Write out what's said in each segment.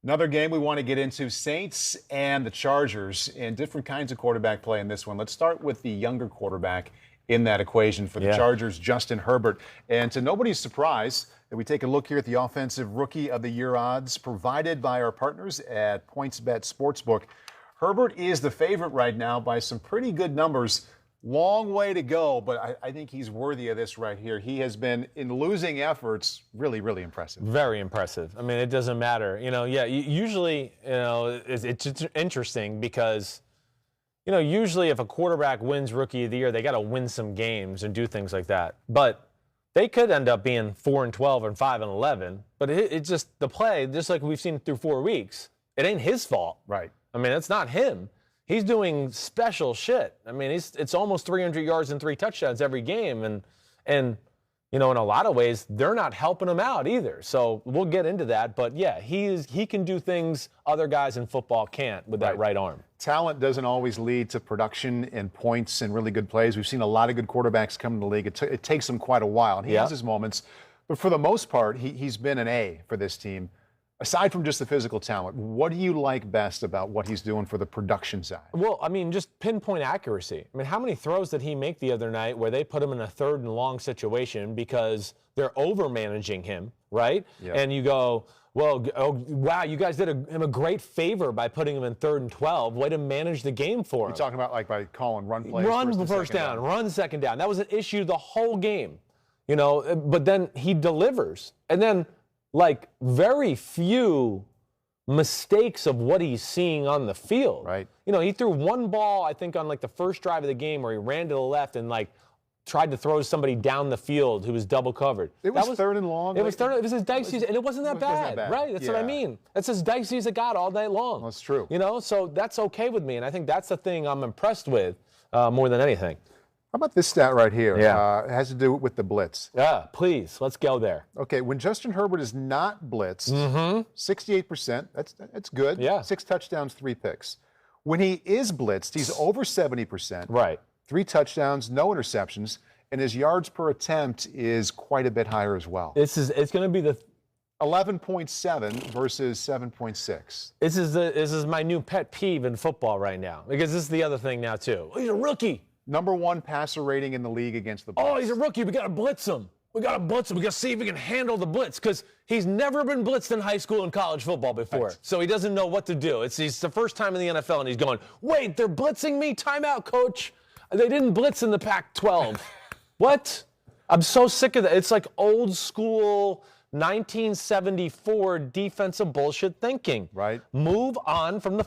Another game we want to get into, Saints and the Chargers, and different kinds of quarterback play in this one. Let's start with the younger quarterback in that equation for the Chargers, Justin Herbert. And to nobody's surprise, that we take a look here at the Offensive Rookie of the Year odds provided by our partners at PointsBet Sportsbook. Herbert is the favorite right now by some pretty good numbers. Long way to go, but I think he's worthy of this right here. He has been, in losing efforts, really, really impressive. Very impressive. I mean, it doesn't matter. Usually, it's interesting because, usually if a quarterback wins Rookie of the Year, they got to win some games and do things like that. But they could end up being 4-12 and 5-11. But it's just the play, just like we've seen through 4 weeks, it ain't his fault. Right. I mean, it's not him. He's doing special shit. I mean, it's almost 300 yards and 3 touchdowns every game. And in a lot of ways, they're not helping him out either. So we'll get into that. But, yeah, he can do things other guys in football can't with that right arm. Talent doesn't always lead to production and points and really good plays. We've seen a lot of good quarterbacks come in the league. It takes them quite a while, and he has his moments. But for the most part, he's been an A for this team. Aside from just the physical talent, what do you like best about what he's doing for the production side? Well, I mean, just pinpoint accuracy. I mean, how many throws did he make the other night where they put him in a 3rd and long situation because they're over-managing him, right? Yep. And you go, well, wow, you guys did him a great favor by putting him in 3rd and 12. Way to manage the game for him. You're talking about like by calling run plays. Run first down, run second down. That was an issue the whole game, but then he delivers. And then, like, very few mistakes of what he's seeing on the field. Right. He threw one ball, I think, on like the first drive of the game where he ran to the left and like tried to throw somebody down the field who was double covered. It was 3rd and long. It was his dicey, and it wasn't that bad. Right? That's what I mean. That's as dicey as it got all day long. That's true. So that's okay with me, and I think that's the thing I'm impressed with more than anything. How about this stat right here? Yeah. It has to do with the blitz. Yeah, please, let's go there. Okay, when Justin Herbert is not blitzed, 68%, that's good. Yeah. 6 touchdowns, 3 picks. When he is blitzed, he's over 70%. Right. 3 touchdowns, no interceptions, and his yards per attempt is quite a bit higher as well. It's going to be the 11.7 versus 7.6. This is my new pet peeve in football right now, because this is the other thing now too. He's a rookie. Number 1 passer rating in the league against the blitz. Oh, he's a rookie. We got to blitz him. We got to see if he can handle the blitz, because he's never been blitzed in high school and college football before. Right. So he doesn't know what to do. He's the first time in the NFL, and he's going, wait, they're blitzing me? Timeout, coach. They didn't blitz in the Pac-12. What? I'm so sick of that. It's like old school 1974 defensive bullshit thinking. Right. Move on from the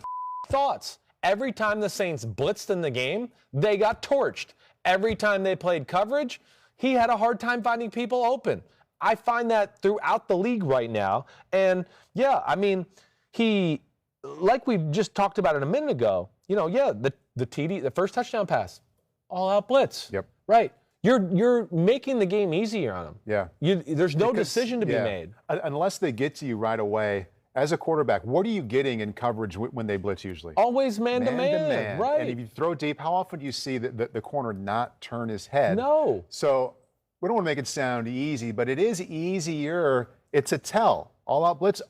thoughts. Every time the Saints blitzed in the game, they got torched. Every time they played coverage, he had a hard time finding people open. I find that throughout the league right now. And, yeah, I mean, he, like we just talked about it a minute ago, the TD, the first touchdown pass, all-out blitz. Yep. Right. You're making the game easier on him. Yeah. There's no decision to be made. Unless they get to you right away. As a quarterback, what are you getting in coverage when they blitz usually? Always man-to-man, right. And if you throw deep, how often do you see the corner not turn his head? No. So we don't want to make it sound easy, but it is easier. It's a tell. All-out blitz,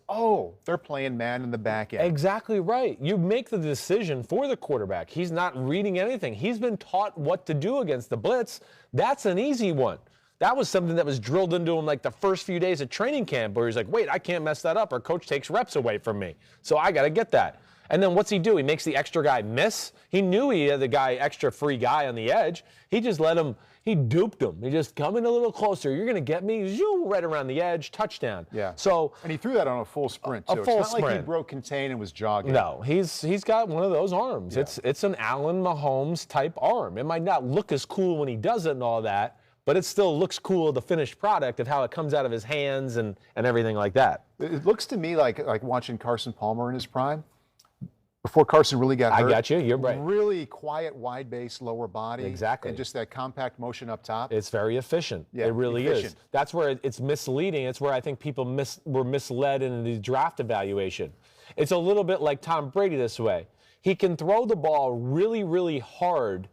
they're playing man in the back end. Exactly right. You make the decision for the quarterback. He's not reading anything. He's been taught what to do against the blitz. That's an easy one. That was something that was drilled into him like the first few days of training camp, where he's like, wait, I can't mess that up, or coach takes reps away from me. So I got to get that. And then what's he do? He makes the extra guy miss. He knew he had the extra free guy on the edge. He just he duped him. He just come in a little closer. You're going to get me, right around the edge, touchdown. Yeah. So, and he threw that on a full sprint, too. A full it's not sprint. Like he broke contain and was jogging. No, he's got one of those arms. Yeah. It's an Allen Mahomes type arm. It might not look as cool when he does it and all that, but it still looks cool, the finished product of how it comes out of his hands and everything like that. It looks to me like watching Carson Palmer in his prime. Before Carson really got hurt. I got you. You're right. Really quiet, wide base, lower body. Exactly. And just that compact motion up top. It's very efficient. Yeah, it really is. That's where it's misleading. It's where I think people were misled in the draft evaluation. It's a little bit like Tom Brady this way. He can throw the ball really, really hard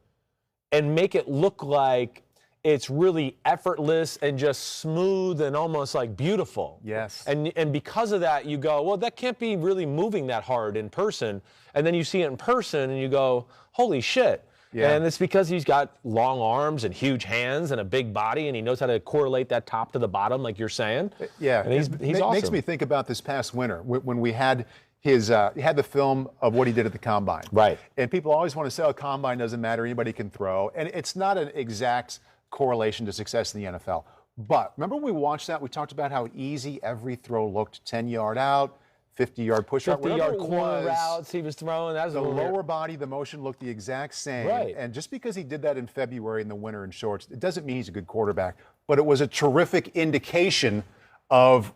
and make it look like it's really effortless and just smooth and almost like beautiful. Yes. And because of that, you go, well, that can't be really moving that hard in person. And then you see it in person and you go, holy shit. Yeah. And it's because he's got long arms and huge hands and a big body, and he knows how to correlate that top to the bottom, like you're saying. Yeah. And he's awesome. Makes me think about this past winter when we had he had the film of what he did at the Combine. Right. And people always want to say, oh, Combine doesn't matter, anybody can throw. And it's not an exact correlation to success in the NFL. But remember when we watched that, we talked about how easy every throw looked, 10-yard out, 50-yard push out. 50-yard corner routes he was throwing. That was the lower body, the motion looked the exact same. Right. And just because he did that in February in the winter in shorts, it doesn't mean he's a good quarterback. But it was a terrific indication of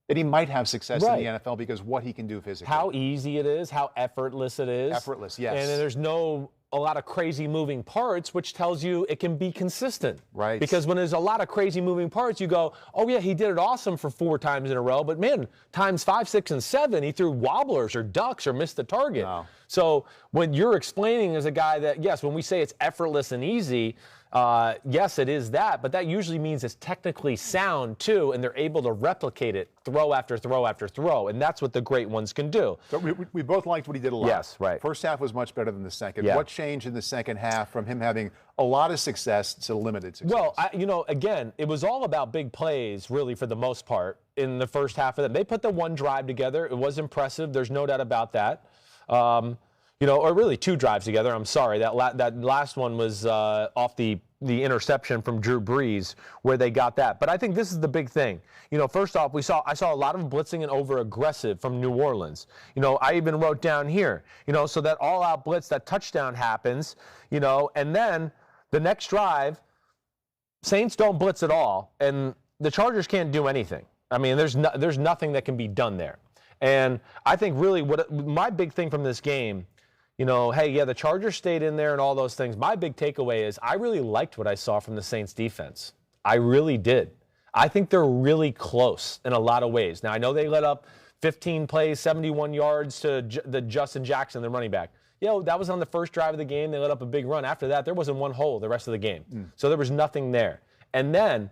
that he might have success in the NFL because what he can do physically. How easy it is, how effortless it is. Effortless, yes. And there's a lot of crazy moving parts, which tells you it can be consistent. Right. Because when there's a lot of crazy moving parts, you go, oh yeah, he did it awesome for 4 times in a row, but man, times 5, 6, and 7, he threw wobblers or ducks or missed the target. No. So when you're explaining as a guy that, yes, when we say it's effortless and easy, yes, it is that, but that usually means it's technically sound too, and they're able to replicate it throw after throw after throw, and that's what the great ones can do. So we both liked what he did a lot. Yes, right. First half was much better than the second. Yeah. What changed in the second half from him having a lot of success to limited success? Well, again, it was all about big plays, really, for the most part, in the first half of them. They put the one drive together. It was impressive. There's no doubt about that. Or really 2 drives together. I'm sorry. That last one was off the interception from Drew Brees where they got that. But I think this is the big thing. First off, I saw a lot of blitzing and over-aggressive from New Orleans. I even wrote down here, so that all-out blitz, that touchdown happens, and then the next drive, Saints don't blitz at all, and the Chargers can't do anything. I mean, there's nothing that can be done there. And I think really my big thing from this game, hey, yeah, the Chargers stayed in there and all those things. My big takeaway is I really liked what I saw from the Saints defense. I really did. I think they're really close in a lot of ways. Now, I know they let up 15 plays, 71 yards to the Justin Jackson, the running back. That was on the first drive of the game. They let up a big run. After that, there wasn't one hole the rest of the game. So there was nothing there. And then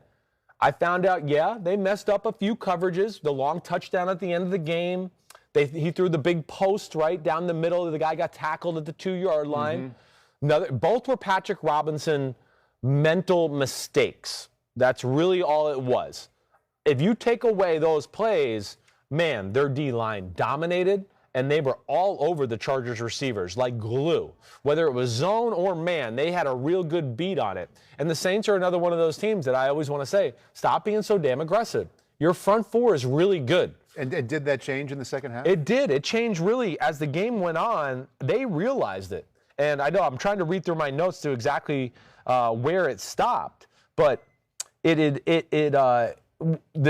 I found out, they messed up a few coverages. The long touchdown at the end of the game. He threw the big post right down the middle. The guy got tackled at the 2-yard line. Both were Patrick Robinson mental mistakes. That's really all it was. If you take away those plays, man, their D-line dominated, and they were all over the Chargers receivers like glue. Whether it was zone or man, they had a real good beat on it. And the Saints are another one of those teams that I always want to say, stop being so damn aggressive. Your front four is really good. And did that change in the second half? It did. It changed really as the game went on. They realized it. And I know I'm trying to read through my notes to exactly where it stopped. But the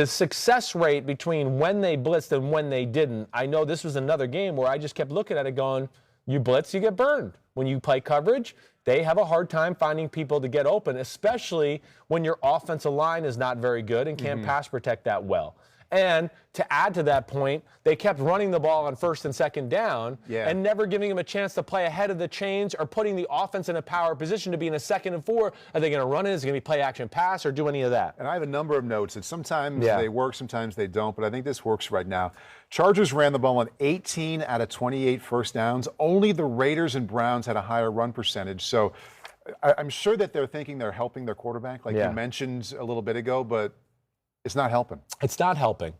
success rate between when they blitzed and when they didn't, I know this was another game where I just kept looking at it going, you blitz, you get burned. When you play coverage, they have a hard time finding people to get open, especially when your offensive line is not very good and can't pass protect that well. And to add to that point, they kept running the ball on first and second down and never giving them a chance to play ahead of the chains or putting the offense in a power position to be in a 2nd and 4. Are they going to run it? Is it going to be play action pass or do any of that? And I have a number of notes that sometimes they work, sometimes they don't, but I think this works right now. Chargers ran the ball on 18 out of 28 first downs. Only the Raiders and Browns had a higher run percentage. So I'm sure that they're thinking they're helping their quarterback, like you mentioned a little bit ago, but it's not helping. It's not helping.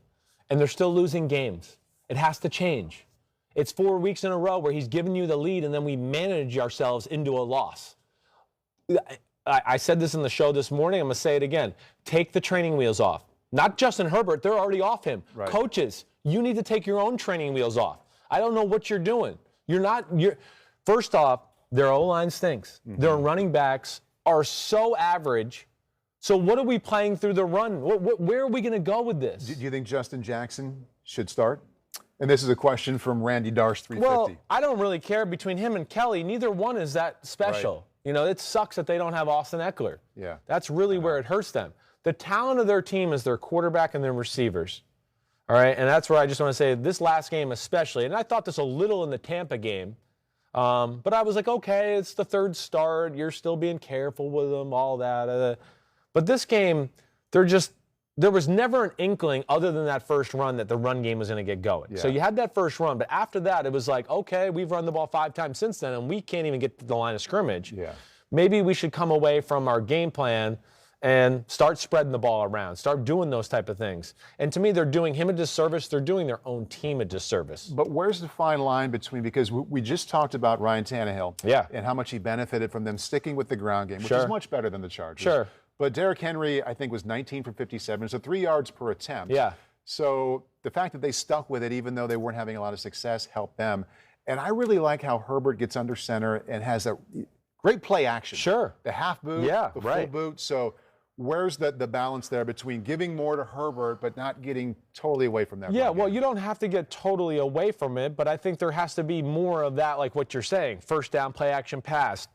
And they're still losing games. It has to change. It's 4 weeks in a row where he's giving you the lead and then we manage ourselves into a loss. I said this in the show this morning. I'm going to say it again. Take the training wheels off. Not Justin Herbert. They're already off him. Right. Coaches, you need to take your own training wheels off. I don't know what you're doing. First off, their O-line stinks. Their running backs are so average. So what are we playing through the run? Where are we going to go with this? Do you think Justin Jackson should start? And this is a question from Randy Darsh 350. Well, I don't really care between him and Kelly. Neither one is that special. Right. It sucks that they don't have Austin Eckler. Yeah. That's really where it hurts them. The talent of their team is their quarterback and their receivers. All right, and that's where I just want to say this last game especially, and I thought this a little in the Tampa game, but I was like, okay, it's the third start. You're still being careful with them, all that. But this game, there was never an inkling other than that first run that the run game was going to get going. So you had that first run, but after that, it was like, okay, we've run the ball 5 times since then, and we can't even get to the line of scrimmage. Yeah. Maybe we should come away from our game plan and start spreading the ball around, start doing those type of things. And to me, they're doing him a disservice. They're doing their own team a disservice. But where's the fine line between, because we just talked about Ryan Tannehill and how much he benefited from them sticking with the ground game, which is much better than the Chargers. But Derrick Henry, I think, was 19 for 57, so 3 yards per attempt. So the fact that they stuck with it, even though they weren't having a lot of success, helped them. And I really like how Herbert gets under center and has a great play action. The half boot, the full boot. So where's the balance there between giving more to Herbert but not getting totally away from that? Well, you don't have to get totally away from it, but I think there has to be more of that, like what you're saying. First down, play action pass.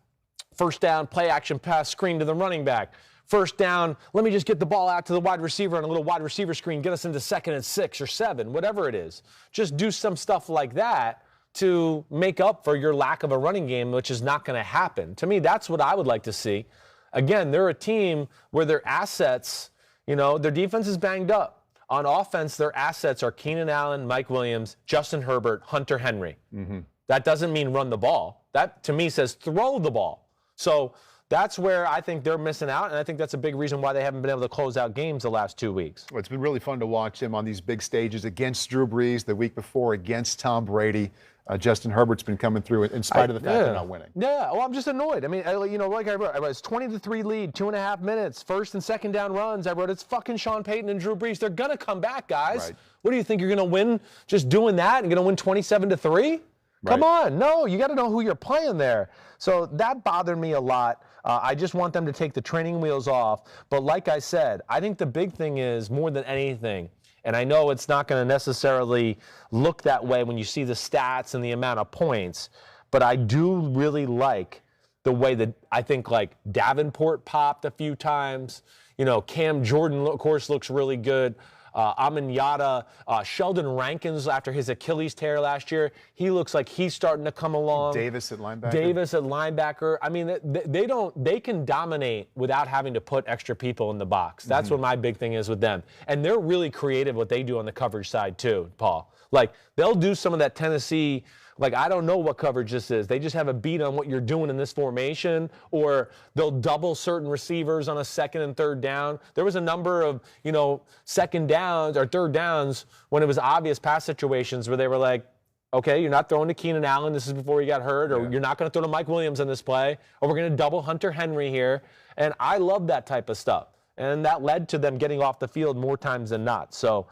First down, play action pass, screen to the running back. First down, let me just get the ball out to the wide receiver on a little wide receiver screen, get us into 2nd and 6 or 7, whatever it is. Just do some stuff like that to make up for your lack of a running game, which is not going to happen. To me, that's what I would like to see. Again, they're a team where their assets, their defense is banged up. On offense, their assets are Keenan Allen, Mike Williams, Justin Herbert, Hunter Henry. That doesn't mean run the ball. That, to me, says throw the ball. So that's where I think they're missing out, and I think that's a big reason why they haven't been able to close out games the last 2 weeks. Well, it's been really fun to watch him on these big stages against Drew Brees, the week before against Tom Brady. Justin Herbert's been coming through in spite of the fact they're not winning. Well, I'm just annoyed. I mean, like I wrote, it's 20-3 lead, 2.5 minutes, first and second down runs. I wrote, it's fucking Sean Payton and Drew Brees. They're going to come back, guys. What do you think? You're going to win just doing that and going to win 27-3? Come on. No, you got to know who you're playing there. So that bothered me a lot. I just want them to take the training wheels off. But like I said, I think the big thing is more than anything, and I know it's not going to necessarily look that way when you see the stats and the amount of points, but I do really like the way that I think like Davenport popped a few times. Cam Jordan, of course, looks really good. Amenyata, Sheldon Rankins after his Achilles tear last year, he looks like he's starting to come along. Davis at linebacker. I mean, they can dominate without having to put extra people in the box. That's what my big thing is with them. And they're really creative what they do on the coverage side too, Paul. Like, they'll do some of that Tennessee, like, I don't know what coverage this is. They just have a beat on what you're doing in this formation, or they'll double certain receivers on a 2nd and 3rd down. There was a number of, second downs or third downs when it was obvious pass situations where they were like, okay, you're not throwing to Keenan Allen. This is before he got hurt, or you're not going to throw to Mike Williams on this play, or we're going to double Hunter Henry here. And I love that type of stuff. And that led to them getting off the field more times than not. So,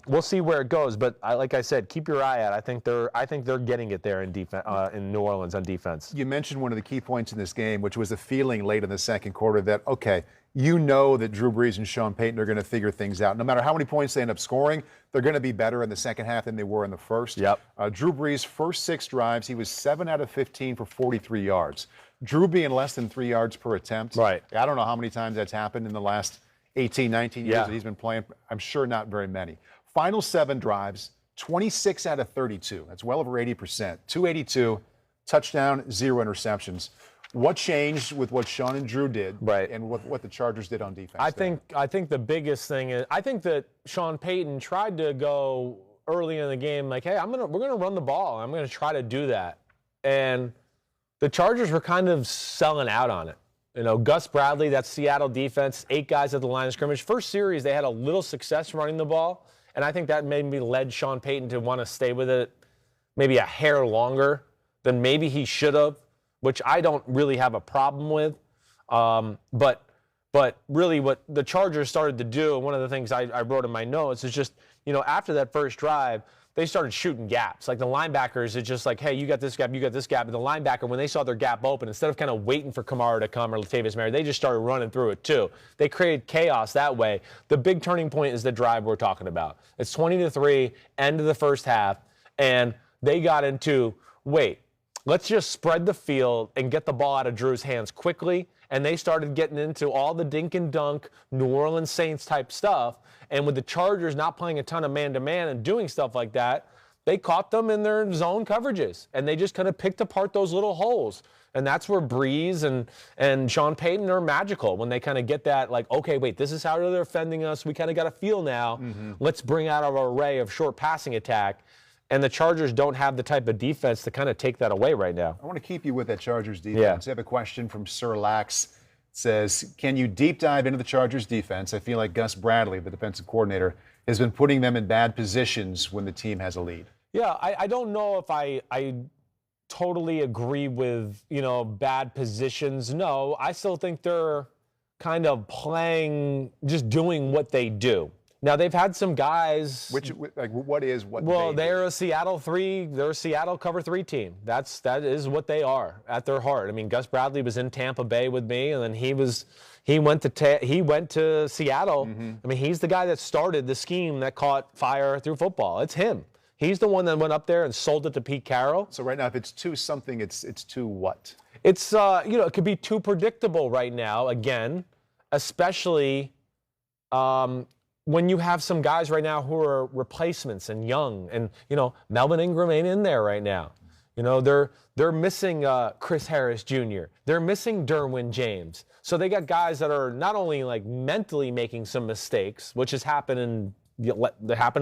we'll see where it goes, but like I said, keep your eye out. I think they're getting it there in defense, in New Orleans on defense. You mentioned one of the key points in this game, which was the feeling late in the second quarter that, okay, that Drew Brees and Sean Payton are going to figure things out. No matter how many points they end up scoring, they're going to be better in the second half than they were in the first. Drew Brees' first 6 drives, he was 7 out of 15 for 43 yards. Drew being less than 3 yards per attempt. I don't know how many times that's happened in the last 18, 19 years that he's been playing. I'm sure not very many. Final 7 drives, 26 out of 32. That's well over 80%. 282, touchdown, 0 interceptions. What changed with what Sean and Drew did and what the Chargers did on defense? I think the biggest thing is, I think that Sean Payton tried to go early in the game like, hey, we're going to run the ball. I'm going to try to do that. And the Chargers were kind of selling out on it. Gus Bradley, that Seattle defense, 8 guys at the line of scrimmage. First series, they had a little success running the ball, and I think that maybe led Sean Payton to want to stay with it maybe a hair longer than maybe he should have, which I don't really have a problem with. But really what the Chargers started to do, and one of the things I wrote in my notes is just, after that first drive, they started shooting gaps. Like the linebackers, it's just like, hey, you got this gap, you got this gap. And the linebacker, when they saw their gap open, instead of kind of waiting for Kamara to come or Latavius Murray, they just started running through it too. They created chaos that way. The big turning point is the drive we're talking about. It's 20-3, end of the first half, and they got into, let's just spread the field and get the ball out of Drew's hands quickly. And they started getting into all the dink and dunk, New Orleans Saints type stuff. And with the Chargers not playing a ton of man-to-man and doing stuff like that, they caught them in their zone coverages, and they just kind of picked apart those little holes. And that's where Breeze and Sean Payton are magical, when they kind of get that, like, okay, wait, this is how they're defending us. We kind of got a feel now. Let's bring out our array of short passing attack. And the Chargers don't have the type of defense to kind of take that away right now. I want to keep you with that Chargers defense. I have a question from Sir Lax. It says, can you deep dive into the Chargers defense? I feel like Gus Bradley, the defensive coordinator, has been putting them in bad positions when the team has a lead. Yeah, I don't know if I totally agree with, bad positions. No, I still think they're kind of playing, just doing what they do. Now, they've had some guys. What is what? Well, they're a Seattle cover 3 team. That is what they are at their heart. I mean, Gus Bradley was in Tampa Bay with me, and then he went to Seattle. I mean, he's the guy that started the scheme that caught fire through football. It's him. He's the one that went up there and sold it to Pete Carroll. So right now, if it's too something, it's too what? It's it could be too predictable right now. Again, especially when you have some guys right now who are replacements and young, and Melvin Ingram ain't in there right now. They're missing Chris Harris Jr. They're missing Derwin James. So they got guys that are not only like mentally making some mistakes, which has happened in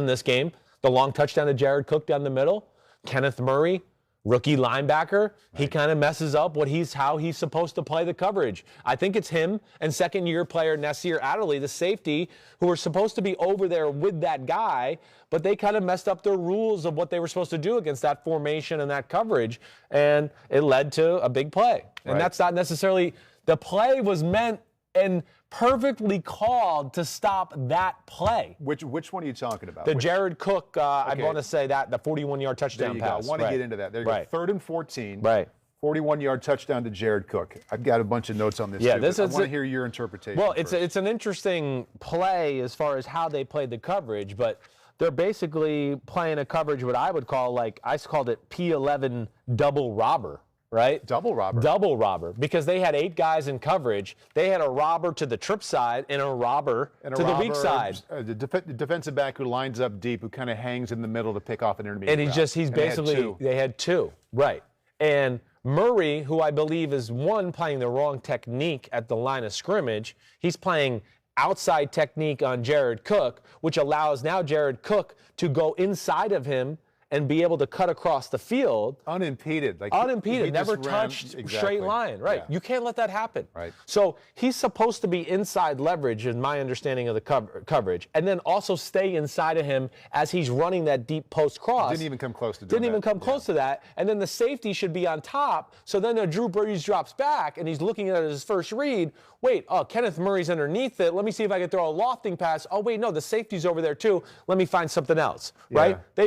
this game. The long touchdown to Jared Cook down the middle. Kenneth Murray, rookie linebacker, he kind of messes up how he's supposed to play the coverage. I think it's him and second-year player Nasir Adderley, the safety, who are supposed to be over there with that guy, but they kind of messed up their rules of what they were supposed to do against that formation and that coverage, and it led to a big play. And that's not necessarily – the play was meant and perfectly called to stop that play. Which one are you talking about? The Jared Cook, I want to say that, the 41-yard touchdown pass. I want to get into that. There you go. 3rd and 14. Right. 41-yard touchdown to Jared Cook. I've got a bunch of notes on this, too. I want to hear your interpretation. Well, it's an interesting play as far as how they played the coverage, but they're basically playing a coverage what I would call, I called it P11 double robber. Right? Double robber. Double robber, because they had 8 guys in coverage. They had a robber to the trip side and a robber to the weak side. The defensive back who lines up deep, who kind of hangs in the middle to pick off an intermediate. And they had 2. Right. And Murray, who I believe is playing the wrong technique at the line of scrimmage, he's playing outside technique on Jared Cook, which allows now Jared Cook to go inside of him and be able to cut across the field. Unimpeded. Unimpeded, never touched straight line. Right. Yeah. You can't let that happen. Right. So he's supposed to be inside leverage, in my understanding of the coverage, and then also stay inside of him as he's running that deep post cross. Didn't even come close to that. And then the safety should be on top. So then Drew Brees drops back, and he's looking at his first read. Wait, Kenneth Murray's underneath it. Let me see if I can throw a lofting pass. Oh, wait, no, the safety's over there too. Let me find something else, right? They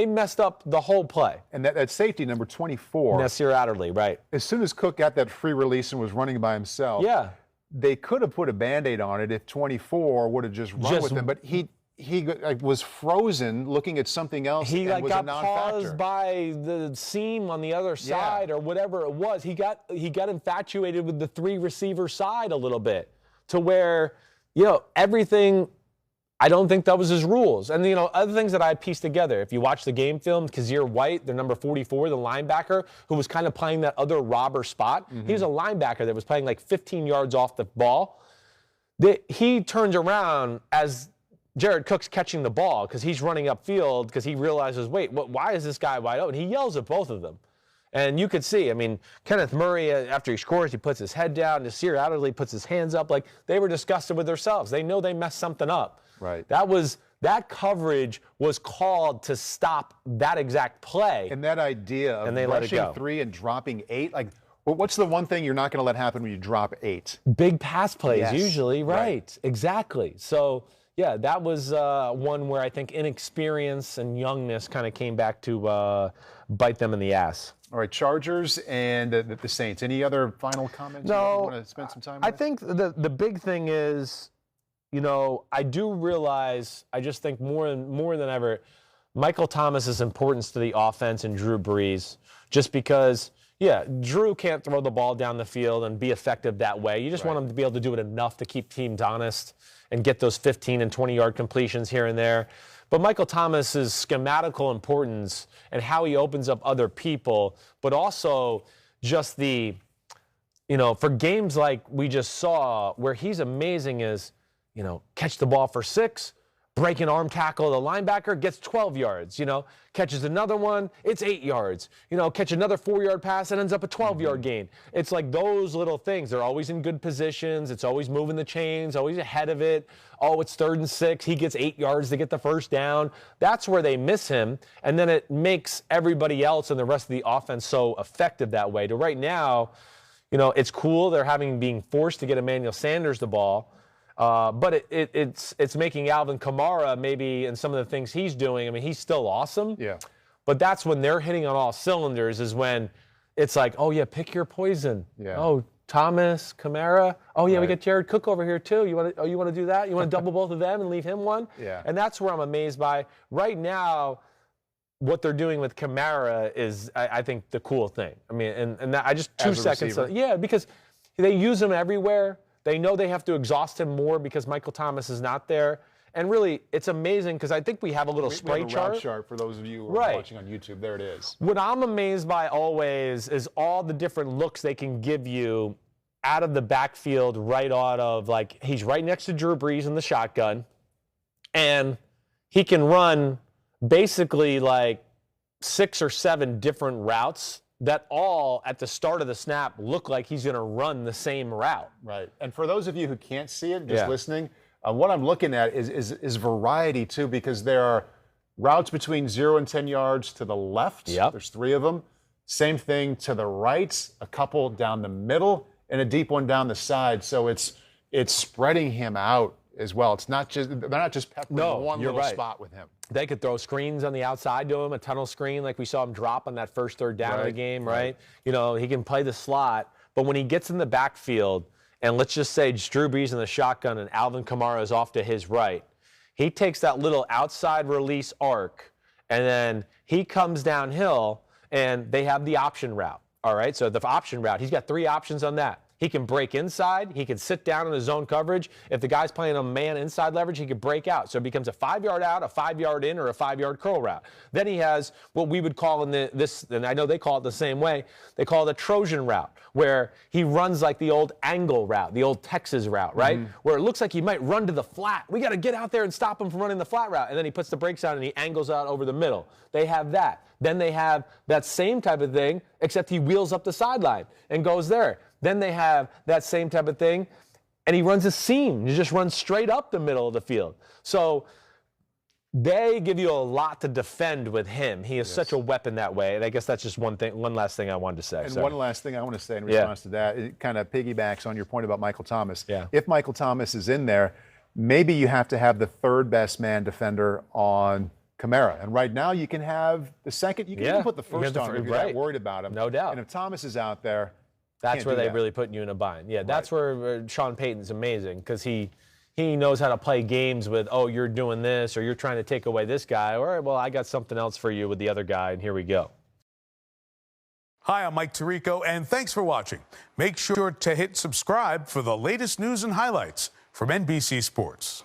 messed up the whole play. And that safety, number 24. Nasir Adderley, right. As soon as Cook got that free release and was running by himself, they could have put a Band-Aid on it if 24 would have just run with him. But he was frozen looking at something else. He was got a non-factor. paused by the seam on the other side or whatever it was. He got infatuated with the 3-receiver side a little bit, to where everything. I don't think that was his rules. And other things that I pieced together. If you watch the game film, Kazir White, their number 44, the linebacker, who was kind of playing that other robber spot. He was a linebacker that was playing 15 yards off the ball. He turns around as Jared Cook's catching the ball, because he's running upfield, because he realizes, wait, why is this guy wide open? He yells at both of them. And you could see, Kenneth Murray, after he scores, he puts his head down. Nasir Adderley puts his hands up. They were disgusted with themselves. They know they messed something up. Right. That coverage was called to stop that exact play. And that idea of rushing 3 and dropping 8, what's the one thing you're not going to let happen when you drop 8? Big pass plays, usually, right. Exactly. So, yeah, that was one where I think inexperience and youngness kind of came back to bite them in the ass. All right, Chargers and the Saints. Any other final comments you want to spend some time with? I think the big thing is, I do realize, I just think more than ever, Michael Thomas's importance to the offense and Drew Brees, just because, Drew can't throw the ball down the field and be effective that way. You just want him to be able to do it enough to keep teams honest and get those 15 and 20-yard completions here and there. But Michael Thomas's schematical importance and how he opens up other people, but also just the, for games like we just saw where he's amazing is, catch the ball for 6, break an arm tackle, the linebacker gets 12 yards, catches another one, it's 8 yards, catch another 4-yard pass, it ends up a 12-yard gain. It's like those little things. They're always in good positions. It's always moving the chains, always ahead of it. Oh, it's 3rd and 6. He gets 8 yards to get the first down. That's where they miss him. And then it makes everybody else and the rest of the offense so effective that way. To right now, it's cool. They're being forced to get Emmanuel Sanders the ball. But it's making Alvin Kamara maybe in some of the things he's doing. I mean, he's still awesome. Yeah. But that's when they're hitting on all cylinders is when it's like, oh, yeah, pick your poison. Yeah. Oh, Thomas, Kamara. Oh, yeah, we got Jared Cook over here, too. You want to do that? You want to double both of them and leave him one? Yeah. And that's where I'm amazed by. Right now, what they're doing with Kamara is, I think, the cool thing. I mean, and that, I just 2 seconds. Yeah, because they use him everywhere. They know they have to exhaust him more because Michael Thomas is not there. And really, it's amazing because I think we have a little spray chart. Route chart for those of you who are watching on YouTube. There it is. What I'm amazed by always is all the different looks they can give you out of the backfield, right out of, like, he's right next to Drew Brees in the shotgun. And he can run basically like 6 or 7 different routes that all at the start of the snap look like he's going to run the same route. Right. And for those of you who can't see it, just listening, what I'm looking at is variety too, because there are routes between 0 and 10 yards to the left. Yep. There's 3 of them. Same thing to the right, a couple down the middle, and a deep one down the side. So it's spreading him out as well. It's not just they're not just peppering one little spot with him. They could throw screens on the outside to him, a tunnel screen like we saw him drop on that first 3rd down of the game, right? He can play the slot, but when he gets in the backfield, and let's just say Drew Brees in the shotgun and Alvin Kamara is off to his right, he takes that little outside release arc, and then he comes downhill, and they have the option route, all right? So the option route, he's got 3 options on that. He can break inside. He can sit down in his zone coverage. If the guy's playing a man inside leverage, he could break out. So it becomes a 5-yard out, a 5-yard in, or a 5-yard curl route. Then he has what we would call this, and I know they call it the same way, they call it a Trojan route, where he runs like the old angle route, the old Texas route, right? Where it looks like he might run to the flat. We got to get out there and stop him from running the flat route. And then he puts the brakes on and he angles out over the middle. They have that. Then they have that same type of thing, except he wheels up the sideline and goes there. Then they have that same type of thing, and he runs a seam. He just runs straight up the middle of the field. So they give you a lot to defend with him. He is such a weapon that way. And I guess that's just one last thing I wanted to say. And one last thing I want to say in response to that, it kind of piggybacks on your point about Michael Thomas. If Michael Thomas is in there, maybe you have to have the 3rd best man defender on Kamara. And right now you can have the second. You can even put the first on if you're not worried about him. No doubt. And if Thomas is out there, that's where they really put you in a bind. Yeah, that's where Sean Payton's amazing because he knows how to play games with, oh, you're doing this or you're trying to take away this guy. All right, well, I got something else for you with the other guy, and here we go. Hi, I'm Mike Tirico, and thanks for watching. Make sure to hit subscribe for the latest news and highlights from NBC Sports.